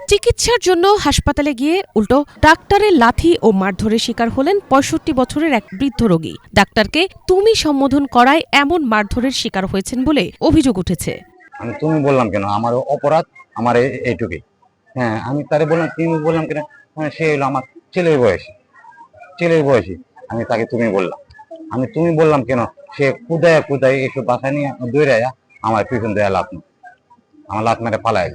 চিকিৎসার জন্য হাসপাতালে গিয়ে উল্টো ডাক্তারের লাথি ও মারধরের শিকার হলেন ৬৫ বছরের এক বৃদ্ধ রোগী। ডাক্তারকে তুমি সম্বোধন করায় এমন মারধরের শিকার হয়েছেন বলে অভিযোগ উঠেছে। আমি তুমি বললাম কেন, আমার অপরাধ আমার এইটুকুই। হ্যাঁ, আমি তারে বললাম তুমি বললাম কেন, সে হলো আমার ছেলের বয়সী। আমি তাকে তুমি বললাম, আমি তুমি বললাম কেন, সে কুদায় এসব বাসা নিয়ে দৌড়ে আমার পিছন দেয়া লাভ নেই, আমার লাভ মেরে পালায়।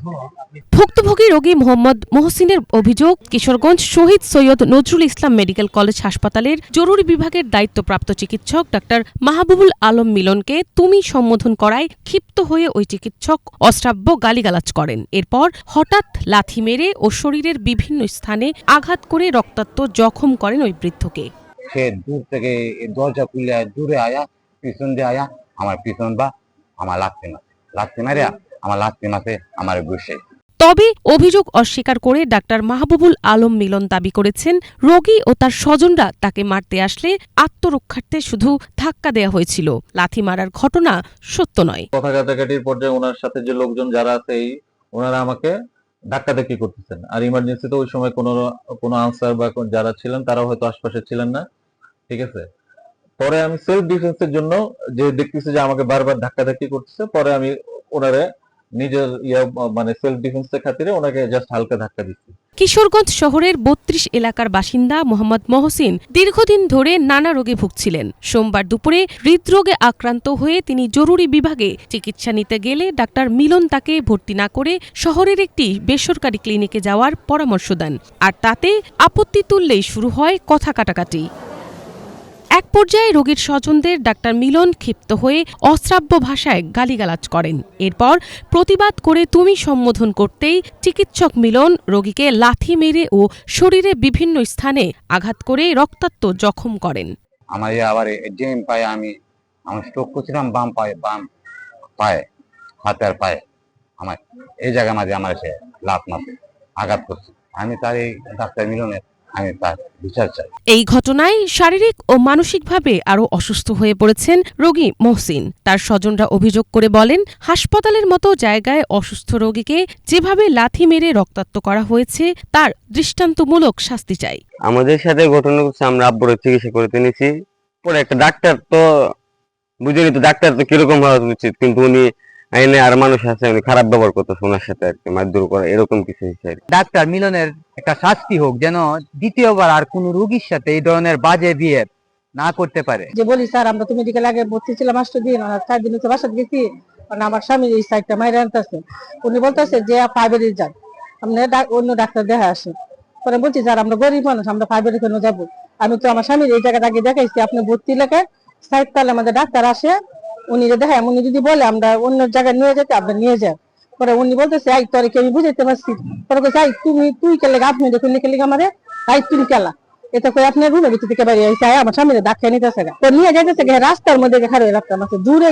ভুক্তভোগী রোগী মোহাম্মদ মহসিনের অভিযোগ, কিশোরগঞ্জ শহীদ সৈয়দ নজরুল ইসলাম মেডিকেল কলেজ হাসপাতালের জরুরি বিভাগের দায়িত্বপ্রাপ্ত চিকিৎসক ডাক্তার মাহবুবুল আলম মিলনকে তুমি সম্বোধন করায় ক্ষিপ্ত হয়ে ওই চিকিৎসক অশ্রাব্য গালিগালাজ করেন। এরপর হঠাৎ লাথি মেরে ও শরীরের বিভিন্ন স্থানে আঘাত করে রক্তাক্ত জখম করেন ওই বৃদ্ধকে। সে দূর থেকে দরজা খুলে দূরে পিছন দিয়ে আমার পিছন বা আমার লাথি মারে আমার লাথি মাসে আমার বসে। তবে অভিযোগ অস্বীকার করে ডাক্তার মাহবুবুল আলম মিলন দাবি করেছেন, রোগী ও তার স্বজনরা তাকে মারতে আসলে আত্মরক্ষার্থে শুধু ধাক্কা দেয়া হয়েছিল। লাথি মারার ঘটনা সত্য নয়। কথা কাটাকাটির পর্যায়ে ওনার সাথে যে লোকজন যারা আছে ওনারা আমাকে ধাক্কাধাক্কি করতেছেন। আর ইমার্জেন্সিতে ওই সময় কোনো আনসার বা যারা ছিলেন তারা হয়তো আশপাশে ছিলেন না, ঠিক আছে। পরে আমি সেলফ ডিফেন্সের জন্য যে দেখতেছি যে আমাকে বারবার ধাক্কাধাক্কি করতেছে, পরে আমি ওনারে নিজের মানে সেলফ ডিফেন্সের খাতিরে ওনাকে জাস্ট হালকা ধাক্কা দিচ্ছি। কিশোরগঞ্জ শহরের ৩২ এলাকার বাসিন্দা মোহাম্মদ মহসিন দীর্ঘদিন ধরে নানা রোগে ভুগছিলেন। সোমবার দুপুরে হৃদরোগে আক্রান্ত হয়ে তিনি জরুরি বিভাগে চিকিৎসা নিতে গেলে ডাক্তার মিলন তাকে ভর্তি না করে শহরের একটি বেসরকারি ক্লিনিকে যাওয়ার পরামর্শ দেন। আর তাতে আপত্তি তুললেই শুরু হয় কথা কাটাকাটি। এক পর্যায়ে রোগীর স্বজনদের ডাক্তার মিলন ক্ষিপ্ত হয়ে অশ্রাব্য ভাষায় গালিগালাজ করেন। এরপর প্রতিবাদ করে তুমি সম্বোধন করতেই চিকিৎসক মিলন রোগীকে লাথি মেরে ও শরীরে বিভিন্ন স্থানে আঘাত করে রক্তাক্ত জখম করেন। আমার আবার ডিম পায়ে আমার স্ট্রোক করছিলাম, বাম পায়ে হাতে আর পায়ে আমার এই জায়গার মাঝে আমার সে লাথ মারছে, আঘাত করছে। আমি তার এই ডাক্তার মিলনের আমি তার বিচার চাই। এই ঘটনায় শারীরিক ও মানসিকভাবে আরও অসুস্থ হয়ে পড়েছেন রোগী মহসিন। তার স্বজনরা অভিযোগ করে বলেন, হাসপাতালের মতো জায়গায় অসুস্থ রোগীকে যেভাবে লাথি মেরে রক্তাক্ত করা হয়েছে তার দৃষ্টান্তমূলক শাস্তি চাই। আমাদের সাথে ঘটনা হচ্ছে, আমরা আব্বুর চিকিৎসা করতে নিয়েছি। পরে একটা ডাক্তার তো বুঝলি তো, ডাক্তার তো কিরকম হওয়া উচিত, কিন্তু উনি আইনে আর মানুষ আছে উনি খারাপ ব্যবহার করতো ওনার সাথে আর কি, মারধর করা এরকম কিছু হিসেবে। ডাক্তার মিলনের একটা শাস্তি হোক, যেন দ্বিতীয়বার আর কোন রোগীর সাথে এই ধরনের বাজে বিহেভ না করতে পারে। যে বলি স্যার, আমরা তো মেডিকেল আগে ভর্তি ছিলাম 8 দিন, 4 দিন হচ্ছে বাসাতে গেছি, কারণ আমার স্বামী এই সাইডটা মাইরে আনতেছে। উনি বলতেছে যে ফাইবারে যান, আপনি অন্য ডাক্তার দেখা আসেন। পরে বলছি স্যার, আমরা গরিব মানুষ, আমরা ফাইবারে কেন যাবো? আমি তো আমার স্বামীর এই জায়গাটা আগে দেখাইছি, আপনি ভর্তি লেখে সাইড তাহলে আমাদের ডাক্তার আসে, উনি দেখায়, উনি যদি বলে আমরা অন্য জায়গায় নিয়ে যেতে, আপনি নিয়ে যান। পরে উনি বলতেছে, আই তোরে কি আমি বুঝাইতে পারছি? পরে বলছে, আই তুই কেলে আপনি দেখুন লিখে আমারে, আই তুমি কেলা এটা করে আপনার রুমের ভিতর থেকে বাইরে আইসা আমার স্বামীরে ডাক্তার নিতেছে, তো নিয়ে যাইতেছে রাস্তার মধ্যে খাড়িয়ে রাখতাম আছে, দৌড়ে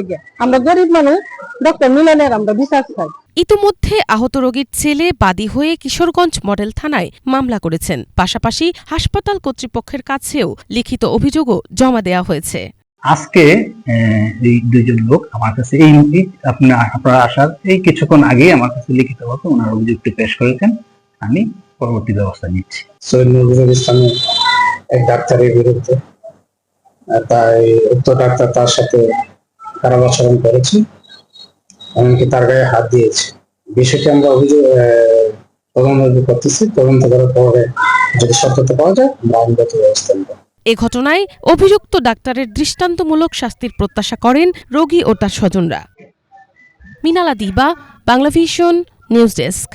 গিয়ে আমরা গরিব মানুষ, ডক্টর মিলনের আমরা বিশ্বাস খাই। ইতোমধ্যে আহত রোগীর ছেলে বাদী হয়ে কিশোরগঞ্জ মডেল থানায় মামলা করেছেন। পাশাপাশি হাসপাতাল কর্তৃপক্ষের কাছেও লিখিত অভিযোগও জমা দেওয়া হয়েছে। আজকে এই দুইজন লোক আমার কাছে এই আপনারা আসার এই কিছুক্ষণ আগেই আমার কাছে লিখিতভাবে ওনার অভিযোগটি পেশ করেছেন। আমি পরবর্তী ব্যবস্থা নিচ্ছি। সৈয়দ নজরুল ইসলামের এক ডাক্তারের বিরুদ্ধে তাই উক্ত ডাক্তার তার সাথে খারাপ আচরণ করেছে, এমনকি তার গায়ে হাত দিয়েছে। বিষয়টি আমরা তদন্ত করতেছি। তদন্ত করার পরে যদি সত্যতা পাওয়া যায় আমরা আইনগত ব্যবস্থা নেব। এ ঘটনায় অভিযুক্ত ডাক্তারের দৃষ্টান্তমূলক শাস্তির প্রত্যাশা করেন রোগী ও তার স্বজনরা। মিনালা দিবা, বাংলাভিশন নিউজ ডেস্ক।